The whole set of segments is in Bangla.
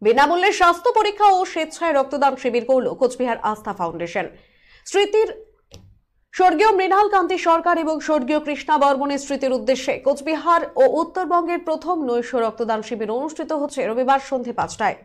বিনামূল্যে স্বাস্থ্য পরীক্ষা ও স্বেচ্ছায় রক্তদান শিবির করল কোচবিহার আস্থা ফাউন্ডেশন। স্মৃতির স্বর্গীয় মৃণাল কান্তি সরকার এবং স্বর্গীয় কৃষ্ণা বর্মনের স্মৃতির উদ্দেশ্যে কোচবিহার ও উত্তরবঙ্গের প্রথম নৈশ রক্তদান শিবির অনুষ্ঠিত হচ্ছে রবিবার সন্ধ্যে 5টায়।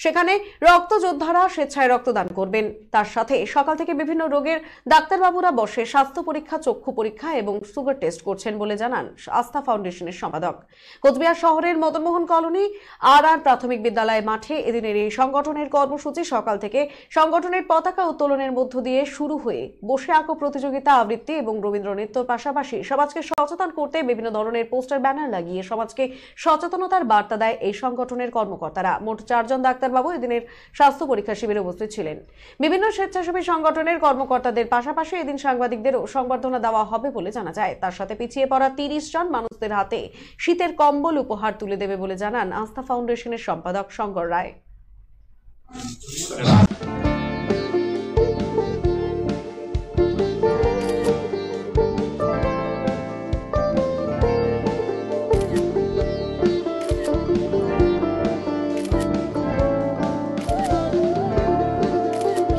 সেখানে রক্তযোদ্ধারা স্বেচ্ছায় রক্তদান করবেন। তার সাথে সকাল থেকে বিভিন্ন রোগের ডাক্তারবাবুরা বসে স্বাস্থ্য পরীক্ষা, চক্ষু পরীক্ষা এবং সুগার টেস্ট করছেন বলে জানান আস্থা ফাউন্ডেশনের সম্পাদক। কোচবিহার শহরের মদনমোহন কলোনি আর প্রাথমিক বিদ্যালয় মাঠে এদিনের এই সংগঠনের কর্মসূচি সকাল থেকে সংগঠনের পতাকা উত্তোলনের মধ্য দিয়ে শুরু হয়ে বসে আঁকো প্রতিযোগিতা, আবৃত্তি এবং রবীন্দ্র নৃত্যের পাশাপাশি সমাজকে সচেতন করতে বিভিন্ন ধরনের পোস্টার, ব্যানার লাগিয়ে সমাজকে সচেতনতার বার্তা দেয় এই সংগঠনের কর্মকর্তারা। মোট 4 জন ডাক্তারবাবু এদিনের স্বাস্থ্য পরীক্ষা শিবিরে উপস্থিত ছিলেন। বিভিন্ন স্বেচ্ছাসেবী সংগঠনের কর্মকর্তাদের পাশাপাশি এদিন সাংবাদিকদেরও সংবর্ধনা দেওয়া হবে বলে জানা যায়। তার সাথে পিছিয়ে পড়া 30 জন মানুষদের হাতে শীতের কম্বল উপহার তুলে দেবে বলে জানান আস্থা ফাউন্ডেশনের সম্পাদক শঙ্কর রায়।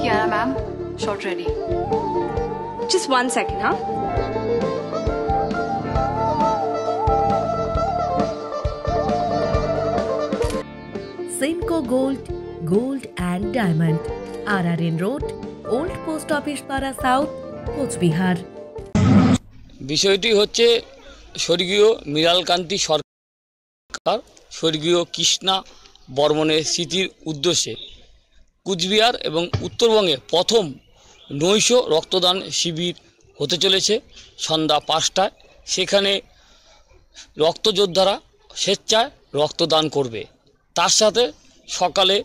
Yeah, ma'am. Shot ready. Just 1 second, huh? Simco Gold and Diamond, RRN Road, Old Post Office Para South, Cooch Behar. বিষয়টি হচ্ছে স্বর্গীয় মৃণাল কান্তি সরকার, স্বর্গীয় কৃষ্ণা বর্মনের স্মৃতির উদ্দেশ্যে কুচবিহার এবং উত্তরবঙ্গে প্রথম নৈশ রক্তদান শিবির হতে চলেছে সন্ধ্যা 5টায়। সেখানে রক্তযোদ্ধারা স্বেচ্ছায় রক্তদান করবে। তার সাথে সকালে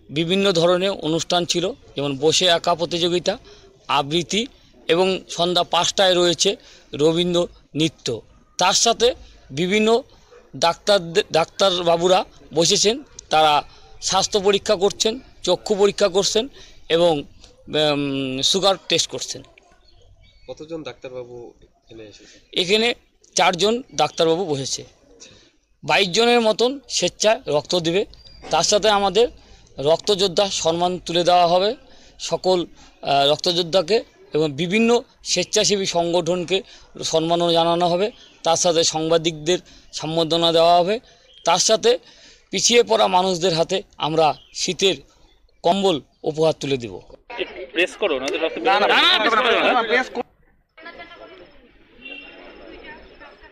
বিভিন্ন ধরনের অনুষ্ঠান ছিল, যেমন বসে আঁকা প্রতিযোগিতা, আবৃত্তি এবং সন্ধ্যা 5টায় রয়েছে রবীন্দ্র নৃত্য। তার সাথে বিভিন্ন ডাক্তারবাবুরা বসেছেন, তারা স্বাস্থ্য পরীক্ষা করছেন, চক্ষু পরীক্ষা করছেন এবং সুগার টেস্ট করছেন। কতজন ডাক্তারবাবু এখানে 4 জন ডাক্তারবাবু বসেছে। 22 জনের মতন স্বেচ্ছায় রক্ত দেবে। তার সাথে আমাদের রক্তযোদ্ধা সম্মান তুলে দেওয়া হবে সকল রক্তযোদ্ধাকে, এবং বিভিন্ন স্বেচ্ছাসেবী সংগঠনকে সম্মানও জানানো হবে। তার সাথে সাংবাদিকদের সম্বর্ধনা দেওয়া হবে। তার সাথে পিছিয়ে পড়া মানুষদের হাতে আমরা শীতের কম্বল উপহার তুলে দেব। প্রেস করো না